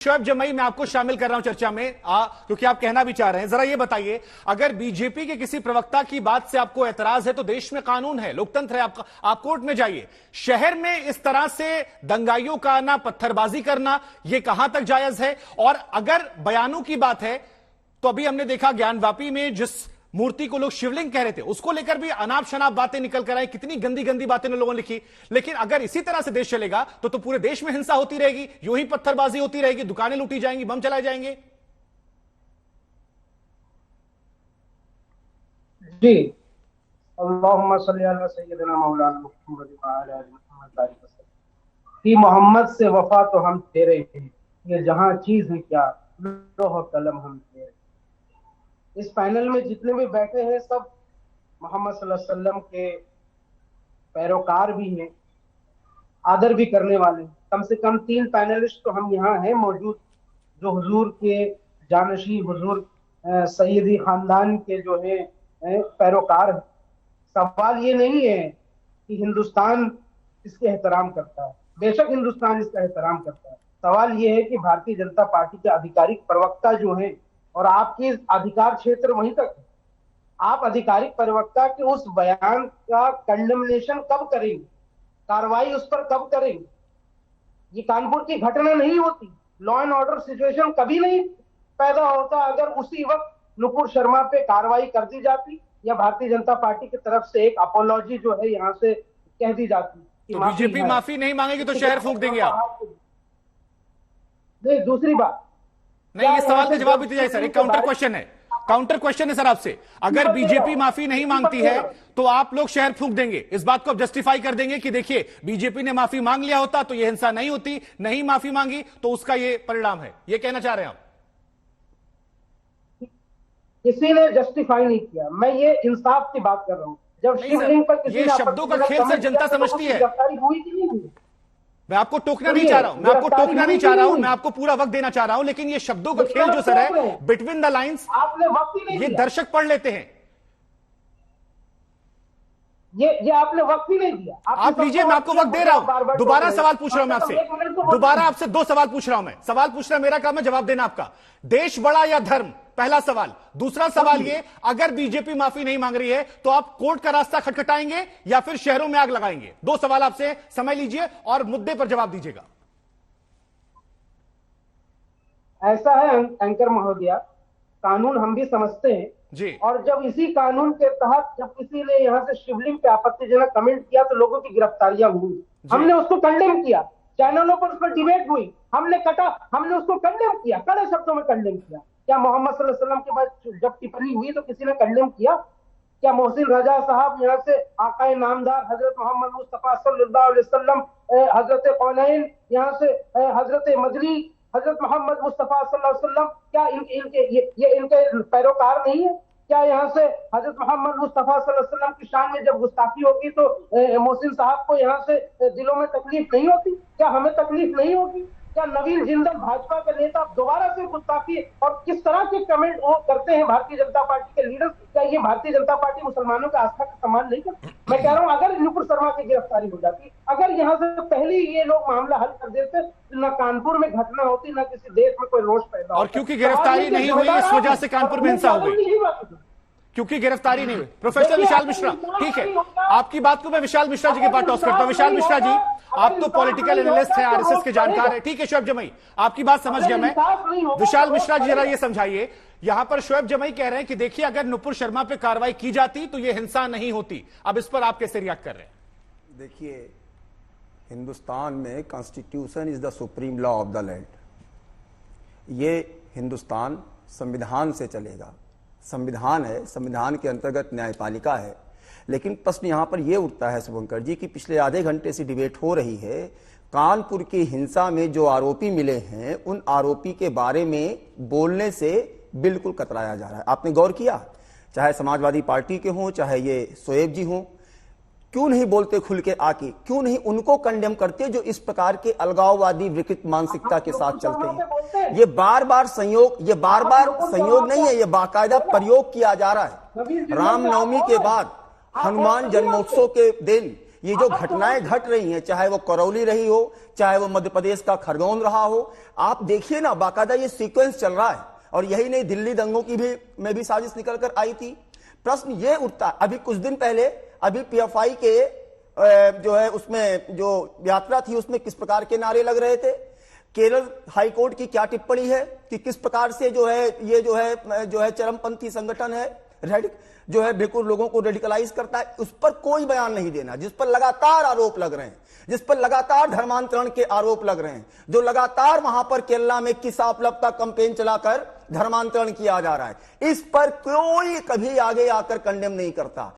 शोएब जमई, मैं आपको शामिल कर रहा हूं चर्चा में क्योंकि आप कहना भी चाह रहे हैं। जरा ये बताइए, अगर बीजेपी के किसी प्रवक्ता की बात से आपको एतराज है तो देश में कानून है, लोकतंत्र है, आप कोर्ट में जाइए। शहर में इस तरह से दंगाइयों का आना, पत्थरबाजी करना, यह कहां तक जायज है? और अगर बयानों की बात है तो अभी हमने देखा ज्ञानवापी में जिस मूर्ति को लोग शिवलिंग कह रहे थे, उसको लेकर भी अनाप शनाप बातें निकल कर आई, कितनी गंदी गंदी बातें लोगों ने लिखी। लेकिन अगर इसी तरह से देश चलेगा तो पूरे देश में हिंसा होती रहेगी, यूं ही पत्थरबाजी होती रहेगी, दुकानें लूटी जाएंगी, बम चलाए जाएंगे। जी, अल्लाहुम्मा सल्ली अला सय्यिदिना मौलाना मुहम्मद व अला आलि मुहम्मद कि मोहम्मद से वफा तो हम तेरे हैं, ये जहां चीज है क्या लोह कलम हम तेरे। इस पैनल में जितने भी बैठे हैं सब मोहम्मद सल्लल्लाहु अलैहि वसल्लम के पैरोकार भी हैं, आदर भी करने वाले। कम से कम 3 पैनलिस्ट तो हम यहाँ हैं मौजूद, जो हुजूर के जानशी, हुजूर सैयदी खानदान के जो है पैरोकार है। सवाल ये नहीं है कि हिंदुस्तान इसके एहतराम करता है, बेशक हिंदुस्तान इसका एहतराम करता है। सवाल ये है कि भारतीय जनता पार्टी के आधिकारिक प्रवक्ता जो हैं, और आपके अधिकार क्षेत्र वहीं तक है, आप आधिकारिक प्रवक्ता के उस बयान का कंडेमनेशन कब करेंगे, कार्रवाई उस पर कब करेंगे? ये कानपुर की घटना नहीं होती, लॉ एंड ऑर्डर सिचुएशन कभी नहीं पैदा होता अगर उसी वक्त नुपुर शर्मा पे कार्रवाई कर दी जाती या भारतीय जनता पार्टी की तरफ से एक अपोलॉजी जो है यहाँ से कह दी जाती। तो बीजेपी माफी नहीं मांगेगी तो शहर फूंक देंगे आप? नहीं, दूसरी बात नहीं, ये सवाल का जवाब भी दीजिए सर। एक काउंटर क्वेश्चन है, काउंटर क्वेश्चन है सर आपसे। अगर बीजेपी माफी नहीं मांगती है तो आप लोग शहर फूंक देंगे, इस बात को आप जस्टिफाई कर देंगे कि देखिए बीजेपी ने माफी मांग लिया होता तो ये हिंसा नहीं होती, नहीं माफी मांगी तो उसका ये परिणाम है, ये कहना चाह रहे हैं आप? किसी ने जस्टिफाई नहीं किया, मैं ये इंसाफ की बात कर रहा हूं। जब शिवलिंग पर किसी ये शब्दों का खेल से जनता समझती है। गिरफ्तारी हुई कि नहीं हुई? मैं आपको टोकना नहीं चाह रहा हूं, मैं आपको टोकना नहीं चाह रहा हूं, मैं आपको पूरा वक्त देना चाह रहा हूं, लेकिन ये शब्दों का खेल जो सर है, बिटवीन द लाइंस, आपने वक्त ही नहीं ये दिया। दर्शक पढ़ लेते हैं। ये आपने वक्त ही नहीं दिया। आप लीजिए, मैं आपको वक्त दे रहा हूं, दोबारा सवाल पूछ रहा हूं मैं आपसे, दोबारा आपसे 2 सवाल पूछ रहा हूं मैं। सवाल पूछना मेरा काम है, जवाब देना आपका। देश बड़ा या धर्म, पहला सवाल। दूसरा सवाल ये, अगर बीजेपी माफी नहीं मांग रही है तो आप कोर्ट का रास्ता खटखटाएंगे या फिर शहरों में आग लगाएंगे? 2 सवाल आपसे, समय लीजिए और मुद्दे पर जवाब दीजिएगा। ऐसा है एंकर महोदया, कानून हम भी समझते हैं जी। और जब इसी कानून के तहत जब किसी ने यहाँ से शिवलिंग पे आपत्तिजनक कमेंट किया तो लोगों की गिरफ्तारियां हुई, हमने उसको कंडेम किया, चैनलों पर उस पर डिबेट हुई, हमने उसको कंडेम किया, कड़े शब्दों में कंडेम किया। क्या मोहम्मद सल्लल्लाहु अलैहि वसल्लम के बाद जब टिप्पणी हुई तो किसी ने कंडेम किया? क्या मोहसिन रजा साहब यहाँ से आकाए नामदार हजरत मोहम्मद मुस्तफा सल्लल्लाहु अलैहि वसल्लम, हजरत कौनैन, यहाँ से हजरत मदनी, हजरत मोहम्मद मुस्तफा सल्लल्लाहु अलैहि वसल्लम, क्या इनके पैरोकार नहीं है? क्या यहाँ से हजरत मोहम्मद मुस्तफा सल्लल्लाहु अलैहि वसल्लम की शान में जब गुस्ताखी होगी तो मोहसिन साहब को यहाँ से दिलों में तकलीफ नहीं होती? क्या हमें तकलीफ नहीं होगी? क्या नवीन जिंदल भाजपा के नेता दोबारा से गुस्ताखी और किस तरह के कमेंट वो करते हैं भारतीय जनता पार्टी के लीडर? क्या ये भारतीय जनता पार्टी मुसलमानों के आस्था का सम्मान नहीं करती? मैं कह रहा हूं, अगर नुपुर शर्मा की गिरफ्तारी हो जाती, अगर यहाँ से पहले ये लोग मामला हल कर देते तो न कानपुर में घटना होती, न किसी देश में कोई रोष पैदा होता। और क्योंकि गिरफ्तारी नहीं हुई इस वजह से कानपुर में हिंसा हो गई, क्योंकि गिरफ्तारी नहीं हुई। प्रोफेसर विशाल मिश्रा, ठीक है, आपकी बात को मैं विशाल मिश्रा जी के पास टॉस करता हूं। विशाल मिश्रा जी, आप तो पॉलिटिकल एनालिस्ट हैं, आरएसएस के जानकार हैं, ठीक है। शोएब जमई, आपकी बात समझ गया मैं। विशाल मिश्रा जी जरा ये समझाइए, यहां पर शोएब जमई कह रहे हैं कि देखिए अगर नुपुर शर्मा पे कार्रवाई की जाती तो ये हिंसा नहीं होती। अब इस पर आप कैसे रिएक्ट कर रहे हैं? देखिए, हिंदुस्तान में constitution is the supreme law of the land. ये हिंदुस्तान संविधान से चलेगा, संविधान है, संविधान के अंतर्गत न्यायपालिका है। लेकिन प्रश्न यहां पर यह उठता है शुभंकर जी कि पिछले आधे घंटे से डिबेट हो रही है, कानपुर की हिंसा में जो आरोपी मिले हैं उन आरोपी के बारे में बोलने से बिल्कुल कतराया जा रहा है। आपने गौर किया, चाहे समाजवादी पार्टी के हों, चाहे ये शोएब जी हों, क्यों नहीं बोलते खुल के आके? क्यों नहीं उनको कंडेम करते जो इस प्रकार के अलगाववादी विकृत मानसिकता के साथ चलते हैं? ये बार बार संयोग नहीं है, ये बाकायदा प्रयोग किया जा रहा है। रामनवमी के बाद, हनुमान जन्मोत्सव के दिन ये जो घटनाएं घट रही हैं, चाहे वो करौली रही हो, चाहे वो मध्य प्रदेश का खरगोन रहा हो, आप देखिए ना, बाकायदा ये सीक्वेंस चल रहा है। और यही नहीं, दिल्ली दंगों की में भी साजिश निकल कर आई थी। प्रश्न ये उठता, अभी कुछ दिन पहले अभी पीएफआई के जो है उसमें जो यात्रा थी उसमें किस प्रकार के नारे लग रहे थे। केरल हाईकोर्ट की क्या टिप्पणी है कि किस प्रकार से जो है ये जो है चरमपंथी संगठन है, जो है बिल्कुल लोगों को रेडिकलाइज करता है, उस पर कोई बयान नहीं देना, जिस पर लगातार आरोप लग रहे हैं, जिस पर लगातार धर्मांतरण के आरोप लग रहे हैं, जो लगातार वहां पर केरला में किसापलब का कैंपेन चलाकर धर्मांतरण किया जा रहा है, इस पर कोई कभी आगे आकर कंडेम नहीं करता।